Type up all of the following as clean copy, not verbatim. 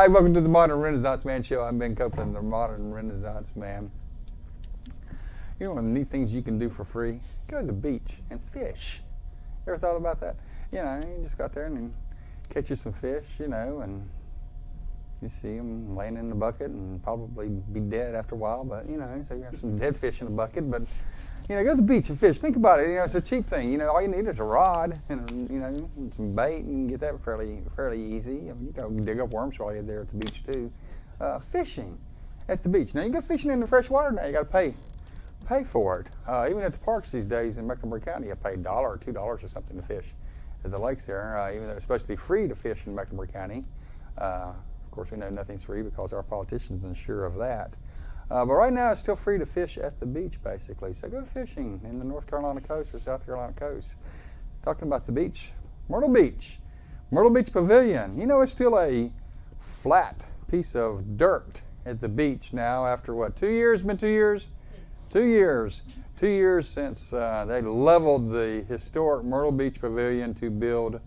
Hi, welcome to the Modern Renaissance Man Show. I'm Ben Copeland, the Modern Renaissance Man. You know one of the neat things you can do for free? Go to the beach and fish. You ever thought about that? You know, you just go out there and catch you some fish, you know, and you see them laying in the bucket and probably be dead after a while, but, you know, so you have some dead fish in the bucket, but, you know, go to the beach and fish. Think about it. You know, it's a cheap thing. You know, all you need is a rod and, you know, some bait, and you can get that fairly easy. I mean, you can dig up worms while you're there at the beach, too. Fishing at the beach. Now, you go fishing in the fresh water now. You got to pay for it. Even at the parks these days in Mecklenburg County, you pay $1 or $2 or something to fish at the lakes there, even though it's supposed to be free to fish in Mecklenburg County. Of course, we know nothing's free because our politicians are sure of that. But right now, it's still free to fish at the beach, basically. So go fishing in the North Carolina coast or South Carolina coast. Talking about the beach, Myrtle Beach Pavilion. You know, it's still a flat piece of dirt at the beach now after what, 2 years? Been 2 years? 2 years. 2 years since they leveled the historic Myrtle Beach Pavilion to build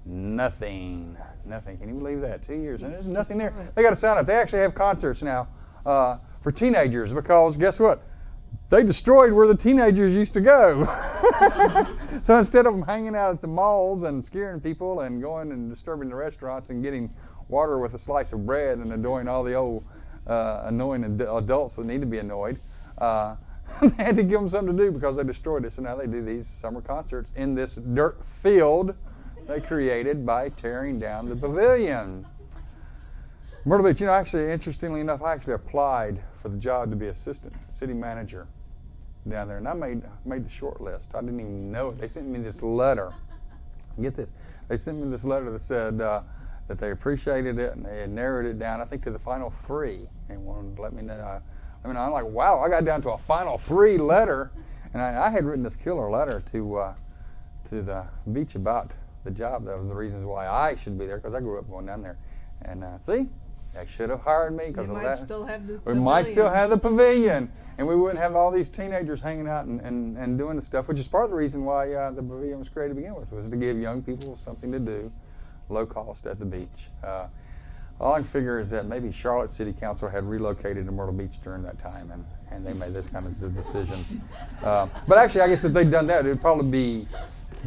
nothing. Nothing. Can you believe that? 2 years. And there's nothing there. They got a sign up. They actually have concerts now. For teenagers, because guess what? They destroyed where the teenagers used to go. So instead of them hanging out at the malls and scaring people and going and disturbing the restaurants and getting water with a slice of bread and annoying all the old annoying adults that need to be annoyed, they had to give them something to do because they destroyed it. So now they do these summer concerts in this dirt field they created by tearing down the pavilion. Myrtle Beach, you know, actually, interestingly enough, I actually applied for the job to be assistant city manager down there, and I made the short list. I didn't even know it. They sent me this letter. Get this. They sent me this letter that said that they appreciated it, and they had narrowed it down, I think, to the final 3, and wanted to let me know. I'm like, wow, I got down to a final 3 letter, and I had written this killer letter to the beach about the job. That was the reasons why I should be there, because I grew up going down there. And see? They should have hired me because of that. We might still have the pavilion, and we wouldn't have all these teenagers hanging out and doing the stuff, which is part of the reason why the pavilion was created to begin with, was to give young people something to do, low cost at the beach. All I can figure is that maybe Charlotte City Council had relocated to Myrtle Beach during that time, and they made those kinds of decisions. But actually, I guess if they'd done that, it would probably be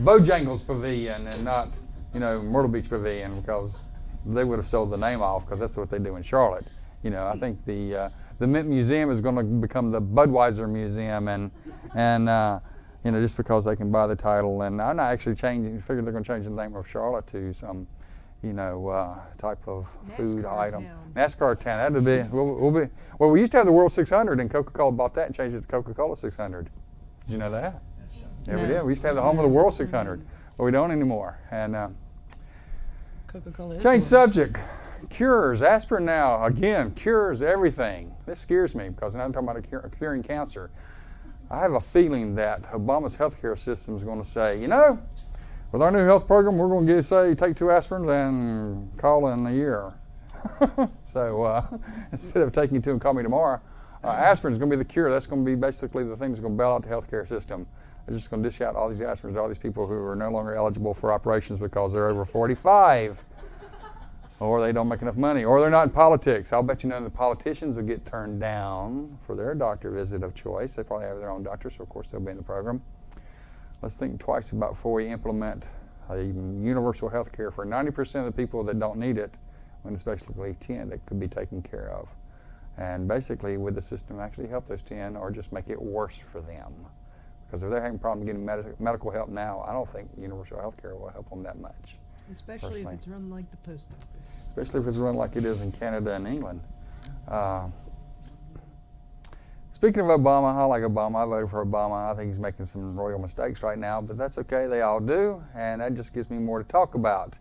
Bojangles Pavilion and not, you know, Myrtle Beach Pavilion, because they would have sold the name off, because that's what they do in Charlotte. You know, I think the Mint Museum is going to become the Budweiser Museum, and you know, just because they can buy the title. And I'm not actually changing. Figure they're going to change the name of Charlotte to some, you know, type of food item. NASCAR town. That'd be. Well, we used to have the World 600, and Coca-Cola bought that and changed it to Coca-Cola 600. Did you know that? Yeah, we did. We used to have the home of the World 600, but we don't anymore. And Coca-Cola. Change subject. Cures. Aspirin now, again, cures everything. This scares me because I'm talking about curing cancer. I have a feeling that Obama's healthcare system is going to say, you know, with our new health program, we're going to say take 2 aspirins and call in a year. So instead of taking 2 and call me tomorrow, aspirin is going to be the cure. That's going to be basically the thing that's going to bail out the healthcare system. They're just going to dish out all these aspirins to all these people who are no longer eligible for operations because they're over 45, or they don't make enough money, or they're not in politics. I'll bet you none of the politicians will get turned down for their doctor visit of choice. They probably have their own doctor, so of course they'll be in the program. Let's think twice about before we implement a universal health care for 90% of the people that don't need it, when it's basically 10 that could be taken care of. And basically, would the system actually help those 10 or just make it worse for them? Because if they're having a problem getting medical help now, I don't think universal health care will help them that much. Especially if personally. it's run like the post office. Especially if it's run like it is in Canada and England. Speaking of Obama, I like Obama. I voted for Obama. I think he's making some royal mistakes right now, but that's okay. They all do, and that just gives me more to talk about.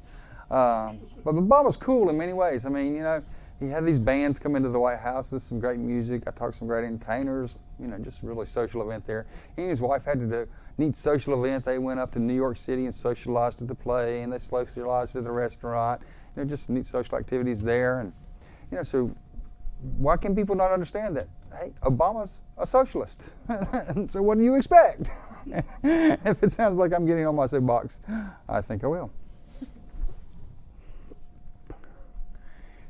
But Obama's cool in many ways. I mean, he had these bands come into the White House. There's some great music. I talked to some great entertainers. Just a really social event there. He and his wife had to do a neat social event. They went up to New York City and socialized at the play, and they socialized at the restaurant. Just neat social activities there. And so why can people not understand that? Hey, Obama's a socialist. So what do you expect? If it sounds like I'm getting on my soapbox, I think I will.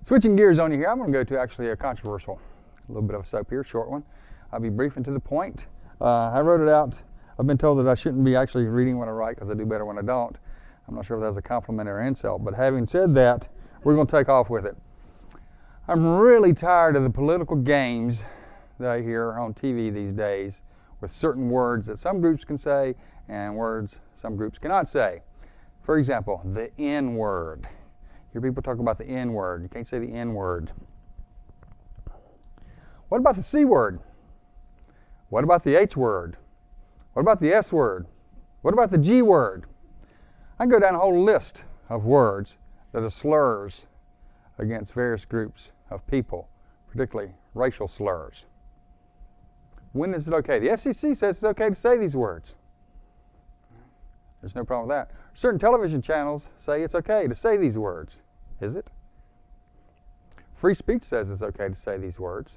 Switching gears on you here, I'm going to go to actually a controversial, a little bit of a soap here, short one. I'll be brief and to the point. I wrote it out. I've been told that I shouldn't be actually reading what I write because I do better when I don't. I'm not sure if that's a compliment or insult, but having said that, we're going to take off with it. I'm really tired of the political games that I hear on TV these days with certain words that some groups can say and words some groups cannot say. For example, the N word. Hear people talk about the N word. You can't say the N word. What about the C word? What about the H word? What about the S word? What about the G word? I can go down a whole list of words that are slurs against various groups of people, particularly racial slurs. When is it okay? The FCC says it's okay to say these words. There's no problem with that. Certain television channels say it's okay to say these words. Is it? Free speech says it's okay to say these words.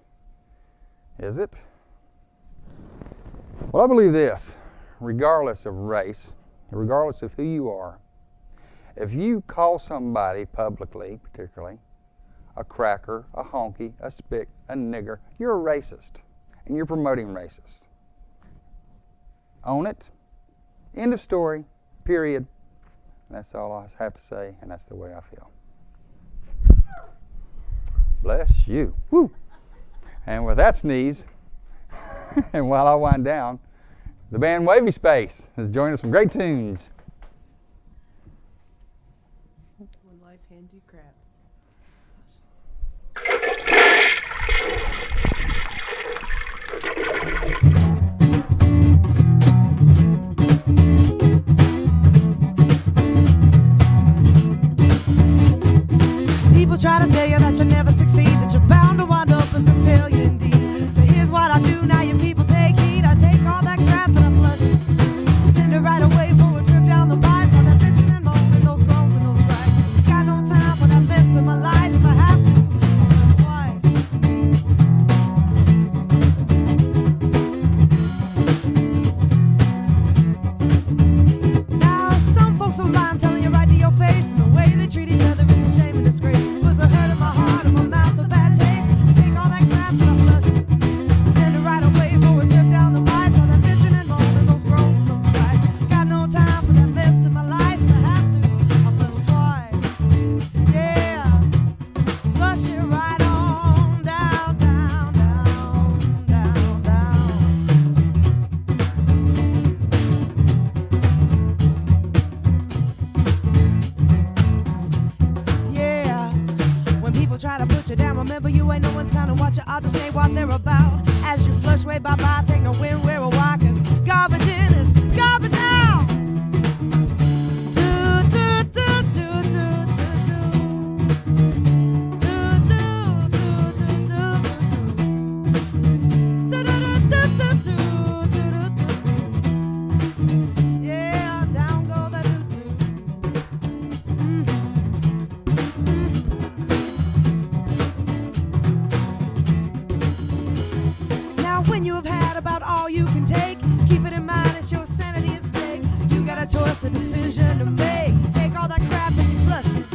Is it? Well, I believe this. Regardless of race, regardless of who you are, if you call somebody publicly, particularly, a cracker, a honky, a spick, a nigger, you're a racist. And you're promoting racist. Own it. End of story. Period. And that's all I have to say, and that's the way I feel. Bless you. Woo! And with that sneeze, and while I wind down, the band WavySpace has joined us some great tunes. When life hands you crap. People try to tell you that you'll never succeed, that you're bound to wind up as a failure indeed. So here's what I do now, you people take heed. I take all that crap and I flush it. Send it right away for a trip down the vibes. All that bitching and moaning, those groans and those gripes. Got no time for that mess in my life. If I have to, I'll flush twice. Now some folks don't mind telling you right to your face, and the way they treat each other is a shame and disgrace. Was a hurt in my heart and my mouth a bad taste. Take all that crap and I flush it. Send it right away for a trip down the pipes. All that bitching and moaning, those groans and those cries. Got no time for that mess in my life. If I have to, I'll flush twice. Yeah, flush it right on down, down, down, down, down. Yeah, when people try to put you down, remember you ain't no one's kind of watch you. I'll just say what they're about. As you flush way bye-bye, take no wind, wear a why, 'cause garbage in is garbage out. Do, do, do, do, do, do, do. Do, do, do, do, do, do. Do, do, do, do, do, do, do, do. Yeah, down go the do, do. Now when you have had about all you can take, keep it in mind it's your sanity at stake. You got a choice, a decision to make. Take all that crap and you flush it.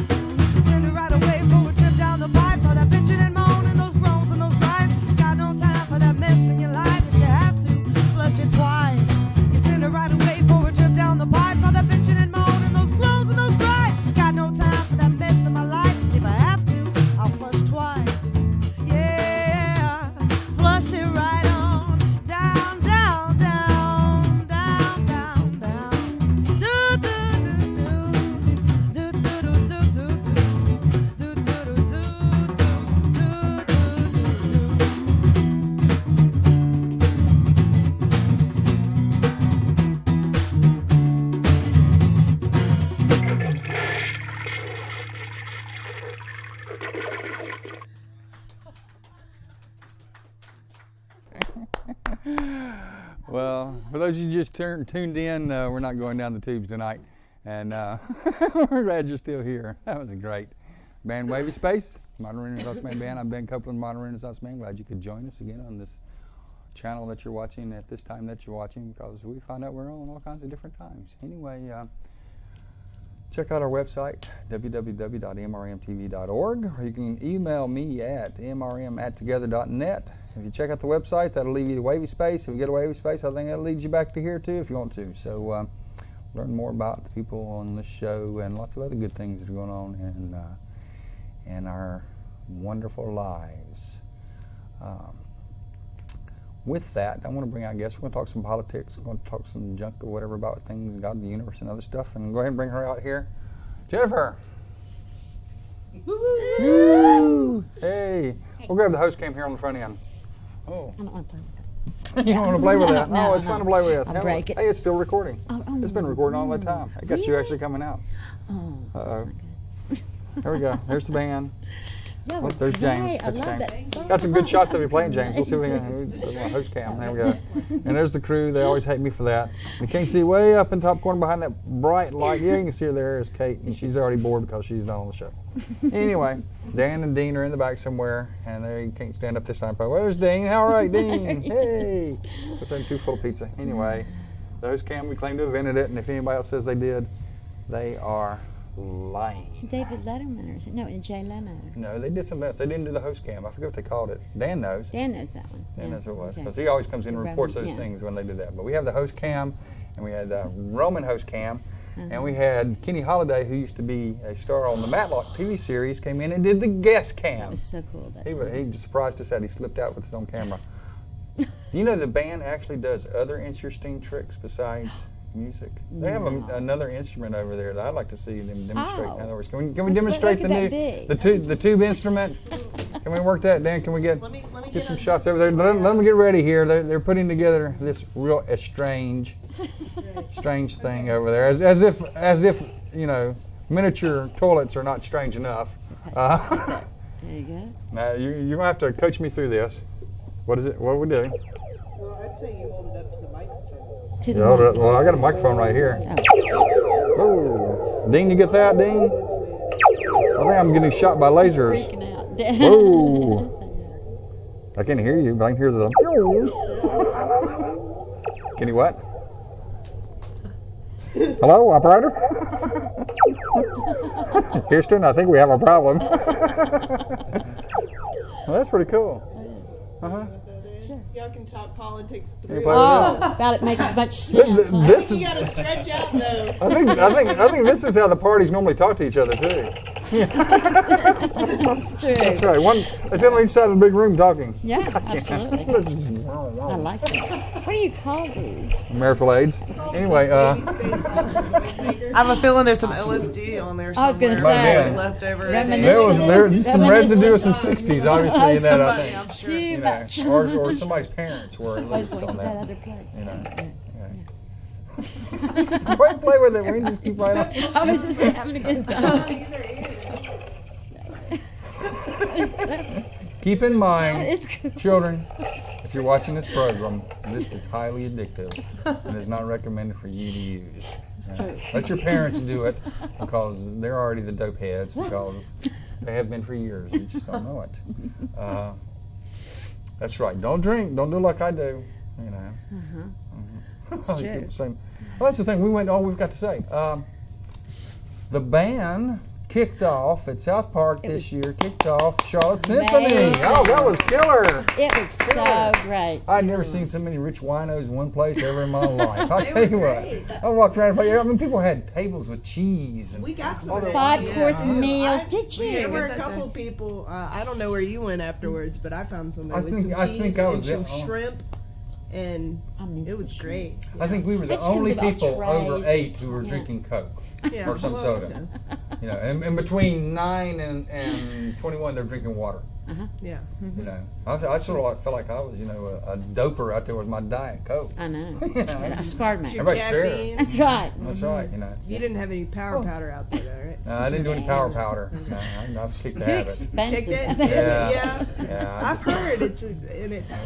You send it right away for a trip down the pipes. All that bitching and moaning, those groans and those cries. Got no time for that mess in your life. If you have to, flush it twice. You send it right away for a trip down the pipes. All that bitching and moaning, those groans and those cries. Got no time for that mess in my life. If I have to, I'll flush twice. Yeah, flush it right on down, down, down, down. those of you just tuned in, we're not going down the tubes tonight. And we're glad you're still here. That was great. Band WavySpace, Modern Renaissance Man Band. I'm Ben Copeland, Modern Renaissance Man. Glad you could join us again on this channel that you're watching at this time that you're watching, because we find out we're on all kinds of different times. Anyway, check out our website, www.mrmtv.org, or you can email me at mrm@together.net. If you check out the website, that'll lead you to WavySpace. If you get a WavySpace, I think that'll lead you back to here too if you want to. So learn more about the people on this show and lots of other good things that are going on in our wonderful lives. With that, I want to bring our guests. We're going to talk some politics. We're going to talk some junk or whatever about things, God, the universe, and other stuff. And go ahead and bring her out here. Jennifer. Woo! Hey. We'll grab the host cam here on the front end. Oh. I don't want to play with that. You don't want to play with that? No, it's fun to play with. I'll break it. Hey, it's still recording. Oh, it's been recording all the time. I got you actually coming out. Oh, that's not good. There we go. There's the band. Yeah, Oh, there's James. I That's love James. that song. Got some good shots of you playing, James. We'll see if we can host cam. There we go. And there's the crew. They always hate me for that. You can't see way up in top corner behind that bright light. Yeah, you can see her there is Kate, and she's already bored because she's not on the show. Anyway, Dan and Dean are in the back somewhere, and they can't stand up this time. Well, there's Dean. All right, Dean. Hey. Let's have two full of pizza. Anyway, the host cam, we claim to have invented it, and if anybody else says they did, they are lying. David Letterman, or is it? No, Jay Leno. No, they did something else. They didn't do the host cam. I forget what they called it. Dan knows. Dan knows that one. Dan knows what it was. okay. Because he always comes in and reports those Yeah. things when they do that. But we have the host cam, and we had the Roman host cam, and we had Kenny Holliday, who used to be a star on the Matlock TV series, came in and did the guest cam. That was so cool. That He time. just surprised us that he slipped out with his own camera. Do you know the band actually does other interesting tricks besides music? They have another instrument over there that I'd like to see them demonstrate. Oh. In other words, can we demonstrate look the at new that big. the tube instrument? Can we work that, Dan? Can we get Let me get some on- shots over there? Let them get ready here. They're putting together this real strange thing over there, as if you know, miniature toilets are not strange enough. There you go. Now you're gonna have to coach me through this. What is it? What are we doing? Well, I'd say you hold it up to the microphone. To the Yeah, mic. well, I got a microphone right here. Oh, Oh, Dean, you get that, Dean? I think I'm getting shot by lasers. freaking out. Whoa! I can't hear you, but I can hear the. Can you what? Hello, operator? Houston, I think we have a problem. Well, that's pretty cool. Uh-huh. Y'all can talk politics You through. play with Oh, that makes as much sense. this You is. gotta stretch out though. I think this is how the parties normally talk to each other too. That's true. That's right. They sit on each side of the big room talking. Yeah, absolutely. I I like that. What do you call these? Marital aids. Anyway, I have a feeling there's some LSD on there I was somewhere. gonna Might say. be. Left over. there's some residue of some 60s, obviously, in that, I Somebody, think. I'm sure. Too You know, much. or somebody's parents were at Always least went on to that that. other place. You know. Play with it. We can just keep playing on. I was just having a good time. Keep in mind, It's cool. children, if you're watching this program, this is highly addictive and is not recommended for you to use. true. Let your parents do it because they're already the dope heads because they have been for years. You just don't know it. That's right. Don't drink. Don't do like I do. You know. That's Well, true. people say- well, that's the thing. All we've got to say. The band kicked off at South Park this year. Kicked off Charlotte Symphony. amazing. Oh, that was killer. It was so great. I'd never seen so many rich winos in one place ever in my life. I'll tell you what. I walked around. I mean, people had tables with cheese. And We got some all of the- that. 5-course Yeah. meals. Did There you? were a couple people. I don't know where you went afterwards, but I found some. I with think- some I cheese think I was and some there. shrimp, and I miss it was the great. I think we were the It's gonna only be about people over trays. 8 who were Yeah. drinking Coke Yeah, or some well, soda. okay. You know, and between 9 and 21, they're drinking water. Yeah. You know, I sort of felt like I was, you know, a doper out there with my Diet Coke. I know. You know? That's part of me. Your Everybody's staring. caffeine. That's right. That's right. You know. You didn't have any power powder out there, though, right? No, I didn't do any power powder. No, I've kicked the Too habit. expensive. Kicked it? Yeah. Yeah. Yeah. I've heard it's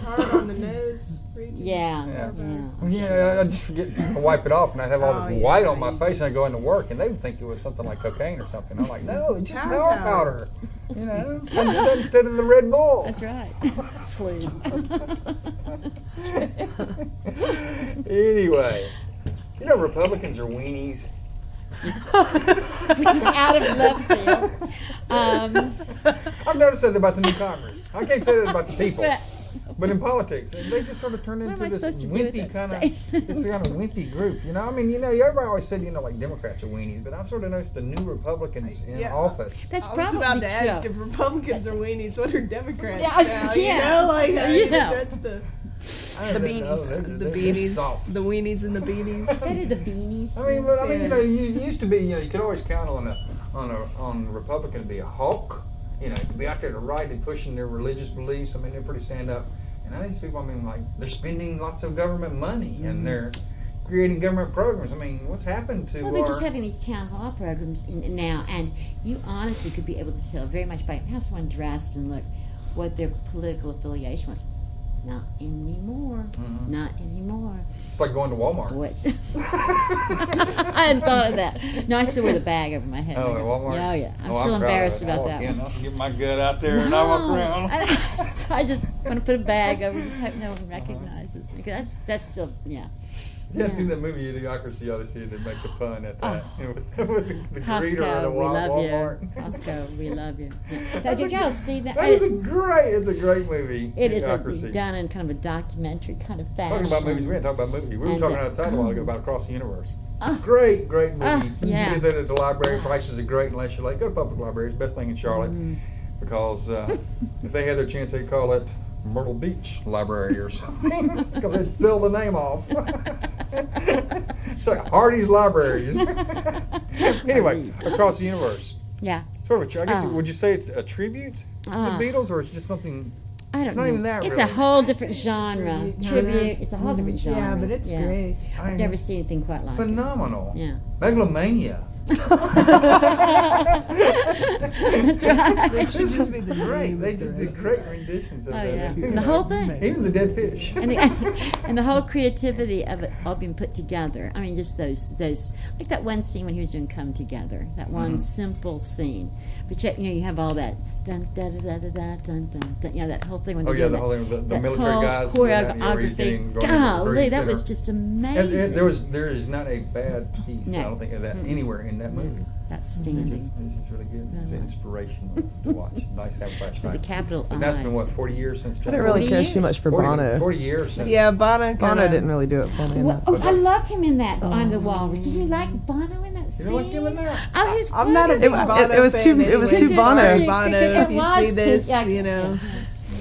hard on the nose. Yeah. Yeah. Yeah. Yeah, I just forget to wipe it off, and I'd have all Oh, this yeah. white on my face, and I'd go into work, and they would think it was something like cocaine or something. I'm like, no, it's just Power power powder. You know, I did that instead of the Red Bull. That's right. Please. It's true. Anyway, you know, Republicans are weenies. Which is out of left field. I've noticed that about the new Congress. I can't say that about the people. But- But in politics, they just sort of turn What into am I this supposed to do with wimpy that kind statement? of, this kind of wimpy group. You know, I mean, you know, everybody always said, you know, like Democrats are weenies, but I've sort of noticed the new Republicans in Yeah. office. That's I was probably about to true. ask if Republicans are weenies. What are Democrats? Yeah, now? yeah. You know, like I mean, Yeah. that's the The beanies, the beanies, the weenies and the beanies. That are the beanies. I mean, but I mean, you know, Yes. you used to be, you know, you could always count on a Republican to be a hawk. You know, to be out there to right and pushing their religious beliefs. I mean, they're pretty stand up. And now these people, I mean, like, they're spending lots of government money and they're creating government programs. I mean, what's happened to Well, they're our... just having these town hall programs now, and you honestly could be able to tell very much by how someone dressed and looked what their political affiliation was. Not anymore. Mhm. Not anymore. It's like going to Walmart. What? I hadn't thought of that. No, I still wear the bag over my head. Oh, at Walmart? Yeah, yeah. I'm Oh, still proud of embarrassed it. about I walk that in, one. I'll get my gut out there and I walk around. I just want to put a bag over, just hope no one recognizes me. 'Cause that's still, yeah. You haven't Yeah. seen that movie Idiocracy, Odyssey, that makes a pun at that. Oh. with the greeter at Costco, a we love Walmart. you. Costco, we love you. Yeah. That's Have a y'all good- seen that? That is it's a great movie. It is Idiocracy. done in kind of a documentary kind of fashion. Talking about movies, we didn't talk about movies. We were And, talking uh, outside a while ago about Across the Universe. Oh. Great movie. Yeah. You get that at the library. Prices are great unless you're like, go to public library. It's the best thing in Charlotte. Because if they had their chance, they'd call it Myrtle Beach Library or something. Because they'd sell the name off. It's like Hardy's Libraries. Anyway, Across the Universe. Yeah. Sort of, I guess, Oh. would you say it's a tribute to the Beatles, or it's just something? I don't It's know. not even that, It's really. a whole different genre. Tribute. Tribute. It's a whole different genre. Yeah, but it's great. I I've never seen anything quite like Phenomenal. it. Yeah. Megalomania. That's right. It should just be the Great. name They of the just did rest. great renditions of Oh, that. yeah. You The know, whole thing. Even the dead fish. And and the whole creativity of it all being put together. I mean, just those like that one scene when he was doing "Come Together." That one simple scene, but yet you have all that dun da da da da da dun dun dun. You know that whole thing when Oh they yeah, did the whole thing, the military whole guys. doing that, where he's choreography. getting going to the Golly, recruiting that was center. just And amazing. there is not a bad piece. No. I don't think of that anywhere in that movie. It's It's outstanding. just really good. It's Yeah. inspirational to watch. Nice to have flashbacks. The capital And that's I. been what 40 years since. I didn't really 40 care too years. much for 40, Bono. 40 years since. Yeah, Bono. Bono didn't really do it for me. Well, enough. I loved him in that I'm the Walrus. Did you like Bono in that You scene? don't like him in that? Oh, he's I'm not a big It- Bono it was fan too- it was anyway. too Bono. Sorry, Bono, if you see It was this, too- yeah, you know.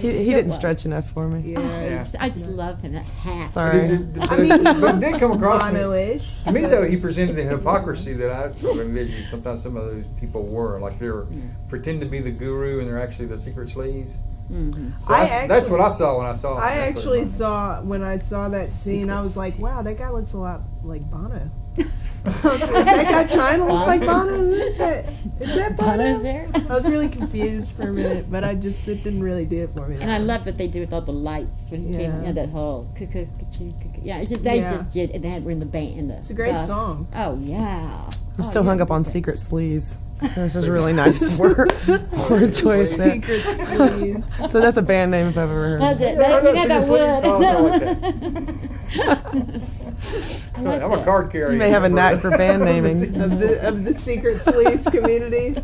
He It didn't was. stretch enough for me. Yeah. I just love him. That hat. Sorry. But it did come across me. Bono-ish. To me, though, he presented the hypocrisy that I sort of envisioned. Sometimes some of those people were like they're pretend to be the guru and they're actually the secret sleaze. Mm-hmm. So that's what I saw when I saw. it. I That's what it actually reminded me. saw when I saw that scene. I was like, "Wow, that guy looks a lot like Bono." Is that guy trying to look like Bono? Is that Bono? Bono's there. I was really confused for a minute, but it didn't really do it for me. And I love what they did with all the lights when he came. Yeah. You know, that whole cuckoo, cuckoo, cuckoo. Yeah, it's just, they Yeah. just did. And they were in the band. In the It's a great bus. song. Oh yeah. I'm still hung up on Secret Sleaze. So this is really nice word choice there. Secret sleaze. So that's a band name if I've ever heard. That's it. Yeah, I You know, got that Secret Sleaze. Oh, I wood. Sorry, I'm a card carrier. You may have a knack for band naming. of the secret sleaze community,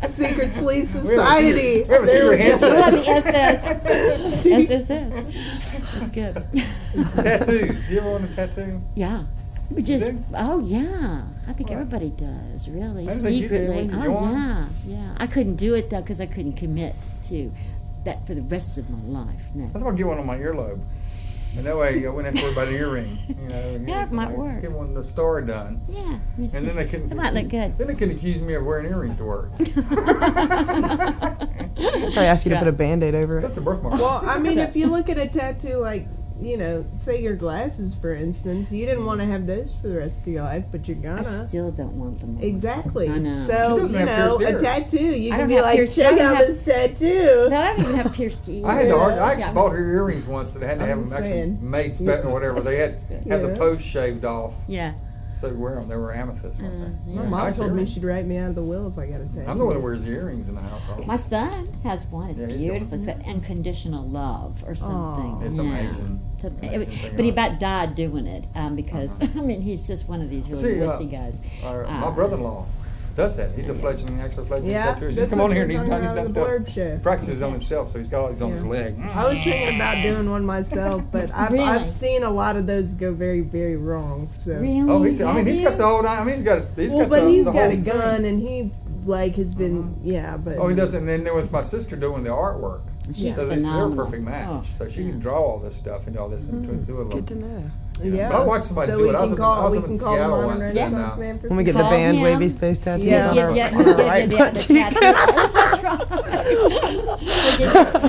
secret sleaze We have a society. secret- we have a There secret we This go. was handshake. on the SS. SSS. That's good. Tattoos. You ever want a tattoo? Yeah. We just, do? oh yeah. I think What? everybody does, really. I didn't think you did. Secretly. When you Oh go on? yeah, yeah. I couldn't do it though because I couldn't commit to that for the rest of my life. No. I thought I'd get one on my earlobe. And that way I wouldn't have to worry about an earring. Yeah, it might work. Get one the star done. Yeah. And then they can. It might look good. Then they can accuse me of wearing earrings to work. Probably ask you to put a Band-Aid over it. That's a birthmark. Well, I mean, if you look at a tattoo like, say your glasses, for instance, you didn't want to have those for the rest of your life, but you're I gonna. still don't want them. Exactly. I know. She So, doesn't have pierced a ears. tattoo, you I can don't be have like, pierced- I check don't out have- this tattoo. No, I don't even have pierced ears. I had to I actually Yeah. bought her earrings once that had to have I'm them actually saying. made or whatever. They had the Yeah. post shaved off. Yeah. So to wear them. They were amethyst. weren't they? yeah. Very Mom nice told me earrings. she'd write me out of the will if I got a tattoo. I'm the one that wears the earrings in the household. My son has one. It's Yeah, he's beautiful. got It's got unconditional love or something. It's some Yeah. Asian. So- an Asian thing but he about it. about died doing it because I mean he's just one of these really See, wussy guys. My brother-in-law does that. He's a fledgling Yeah, tattooist. He's that's come what on here you and were he's done talking stuff. about on the blurb show. Practices on himself, so he's got all these on his Yeah. leg. I was thinking about doing one myself, but Really? I've seen a lot of those go very, very wrong. So. Really? Oh, he's Have got you? the whole. I mean, he's got But the he's whole got a thing. gun, and he has been but. Oh, he doesn't. And then with my sister doing the artwork, She's so they're a phenomenal. perfect match. Oh, so she can draw all this stuff and all this in between the two of them. Good to know. Yeah. But I watched somebody so do we it. I was can up in- I call, was we up in can call the Seattle modern once, Renaissance and, man for When we get some- the Call band him. WavySpace tattoos Yeah. on Yeah, our, yeah, on our right yeah, butt the cheek. tattoos. That's right.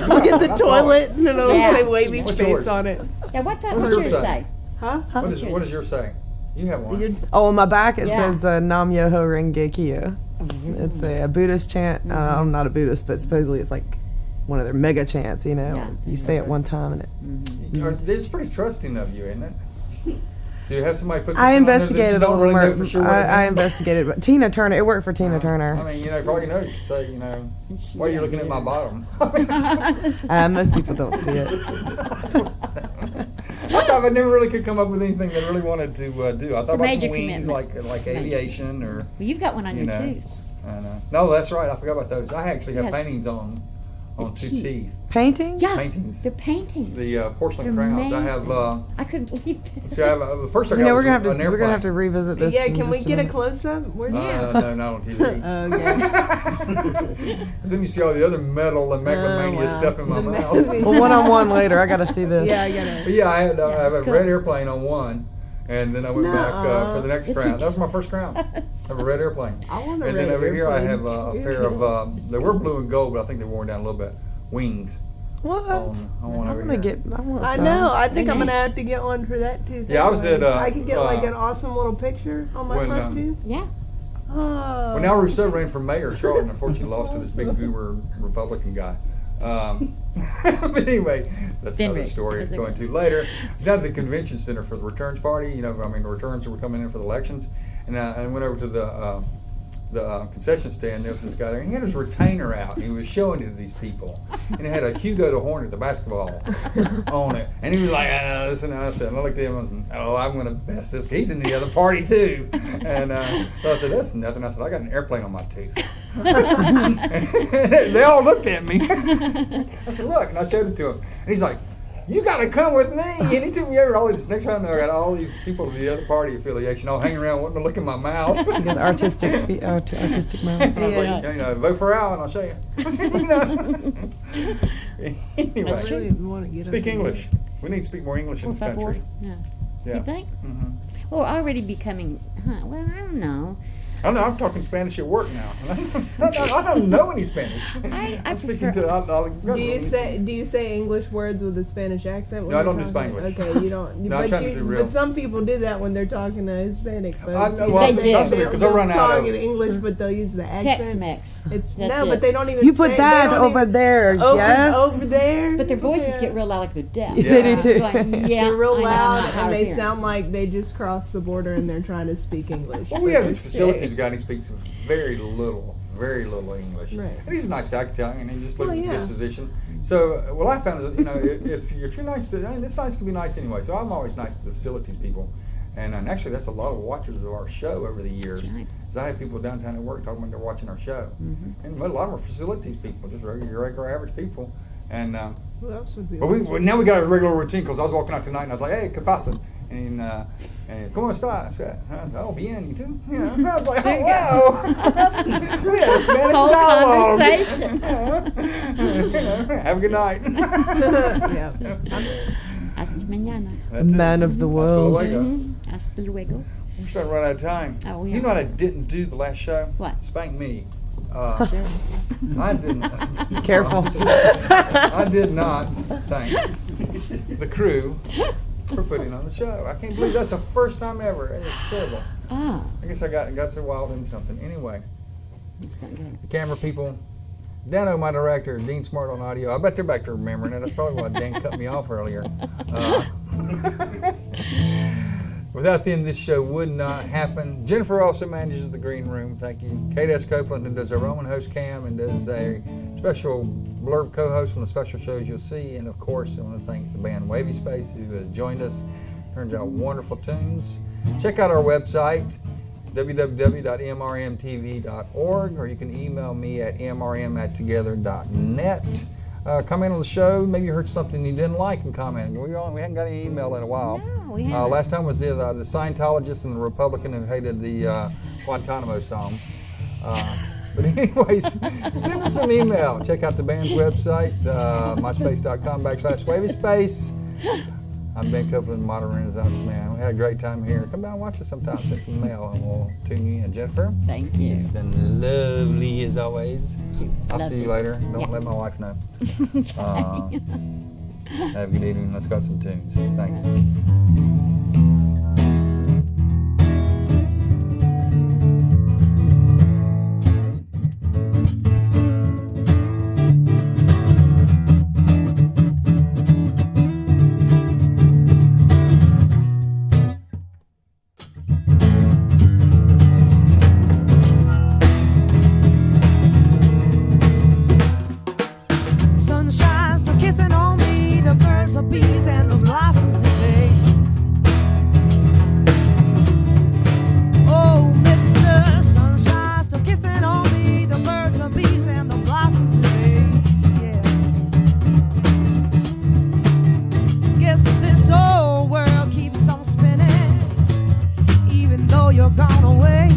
We'll get the I saw it. toilet, and it'll Yeah. say What's WavySpace yours? on it. Yeah, what's up? What's What's yours yours say? say? Huh? What is yours? yours saying? You have one. Oh, on my back it Yeah. says Nam Myoho Renge Kyo. It's a Buddhist chant. I'm not a Buddhist, but supposedly it's like one of their mega chants. Yeah. You say it one time and it. It's pretty trusting of you, isn't it? Do you have somebody put? I something on there that investigated you don't all really the know work. for sure what it I means? investigated, but Tina Turner. It worked for Tina Turner. I mean, for all you know, you could say, she- why are you looking at my bottom? Most people don't see it. I thought I never really could come up with anything that I really wanted to do. I It's thought a about major some wings, commitment. like It's a major- aviation, or Well, you've got one on you your know. tooth. I know. No, that's right. I forgot about those. I actually have Yes. paintings on His two teeth. teeth. Painting? Yeah, Paintings. they're paintings. The porcelain They're crowns. I have. amazing. I couldn't believe this. See, I have. First I got You know, was we're gonna have to an we're gonna have to airplane. revisit this. Yeah, in can we just get a minute. close up? Where's No, not on TV. Okay. Because then you see all the other metal and megalomania wow. stuff in my The mouth. Well, one on one later. I got to see this. Yeah, I But gotta. yeah, I had I have a it's cool. red airplane on one, and then I went back Nuh-uh. for the next It's crown. a- That was my first crown. I have a red airplane. I want a And red then over here I airplane. have a pair of they were blue and gold, but I think they're worn down a little bit. Wings. What? On one I over want to here. get. I want I some. know. I think I'm Okay. gonna have to get one for that too. Yeah, I was at, I could get like uh, an awesome little picture on my when, front tooth. Yeah. Oh. Well, now Rousseau ran for mayor of Charlotte, and unfortunately lost to this big goober Republican guy. But anyway, that's Been another Rick. story That's to go okay. into later. It's down at the convention center for the returns party. The returns that were coming in for the elections. And I went over to the concession stand. There was this guy there, and he had his retainer out. And he was showing it to these people. And it had a Hugo the Hornet, the basketball, on it. And he was like, this and that. I said, and I looked at him and I said, I'm going to best this. He's in the other party too. And so I said, that's nothing. I said, I got an airplane on my tooth. They all looked at me. I said, look, and I showed it to him. And he's like, you got to come with me. And he took me over all this. Next time I got all these people of the other party affiliation all hanging around wanting to look in my mouth. He has artistic artistic mouth. And I was Yeah. like, vote for Al and I'll show you. Anyway, That's I true. really want to get speak them. English. We need to speak more English in this country. Yeah. Yeah. You think? Mm-hmm. Well, already becoming. Well, I don't know. I don't know. I'm talking Spanish at work now. I don't know any Spanish. I I'm speaking prefer- to. Do you say English words with a Spanish accent? when No, I you're don't do talking? Spanglish. Okay, you don't. No, I'm trying to do real. But some people do that when they're talking to Hispanic folks. I know, well, They do. because they'll run out talk of. in English, but they'll use the accent. Tex-Mex. It's That's no, it. but they don't even. You say, put they that don't over even- there. Over, Yes. over there. But their voices Yeah. get real loud, like they're deaf. Yeah. They do too. Going, yeah, They're real I know, I'm loud, not hard and of they hearing. sound like they just crossed the border and they're trying to speak English. Well, we have this It's facilities sick. guy, and he speaks very little English. Right. And he's a nice guy, I can tell you, and he just looks Well, at the yeah. disposition. So, what I found is that, if you're nice to, it's nice to be nice anyway. So I'm always nice to the facilities people. And actually, that's a lot of watchers of our show over the years. That's right. Because I have people downtown at work talking about they're watching our show. Mm-hmm. And a lot of them are facilities people, just regular average people. And Who else would be? but now we got a regular routine because I was walking out tonight and I was like, hey, ¿qué pasa? And ¿cómo está? I said, oh, bien, ¿y tú? You know, I was like, oh, wow. We had a Spanish Whole dialogue. conversation. Have a good night. Yeah. Hasta mañana. That's it. Man of the Hasta world. luego. Hasta luego. We're starting to run out of time. Oh, we You are. know what I didn't do the last show? What? Spank me. I didn't. Careful. I did not thank the crew for putting on the show. I can't believe that's the first time ever. It's terrible. Oh, I guess I got so wild into something. Anyway, that's not good. the camera people, Dano, my director, Dean Smart on audio. I bet they're back to remembering it. That's probably why Dan cut me off earlier. Without them, this show would not happen. Jennifer also manages the green room. Thank you. Kate S. Copeland, who does a Roman host cam and does a special blurb co-host on the special shows you'll see. And of course, I want to thank the band WavySpace, who has joined us. Turns out wonderful tunes. Check out our website, www.mrmtv.org, or you can email me at mrm@together.net. Comment on the show. Maybe you heard something you didn't like and comment. We haven't got any email in a while. No, we haven't. Last time was the Scientologist and the Republican who hated the Guantanamo song. But anyways, send us an email. Check out the band's website, myspace.com/WavySpace. I'm Ben Copeland, Modern Renaissance Man. We had a great time here. Come down and watch us sometime. Send some mail and we'll tune you in. Jennifer? Thank you. It's been lovely as always. I'll Love see you you. later. Don't Yeah. let my wife know. Have a good evening. Let's go some tunes. Thanks. Sunshine still kissing on me, the birds are bees and the blossoms today. Oh, Mr. Sunshine still kissing on me, the birds are bees and the blossoms today. Yeah. Guess this old world keeps on spinning, even though you're gone away.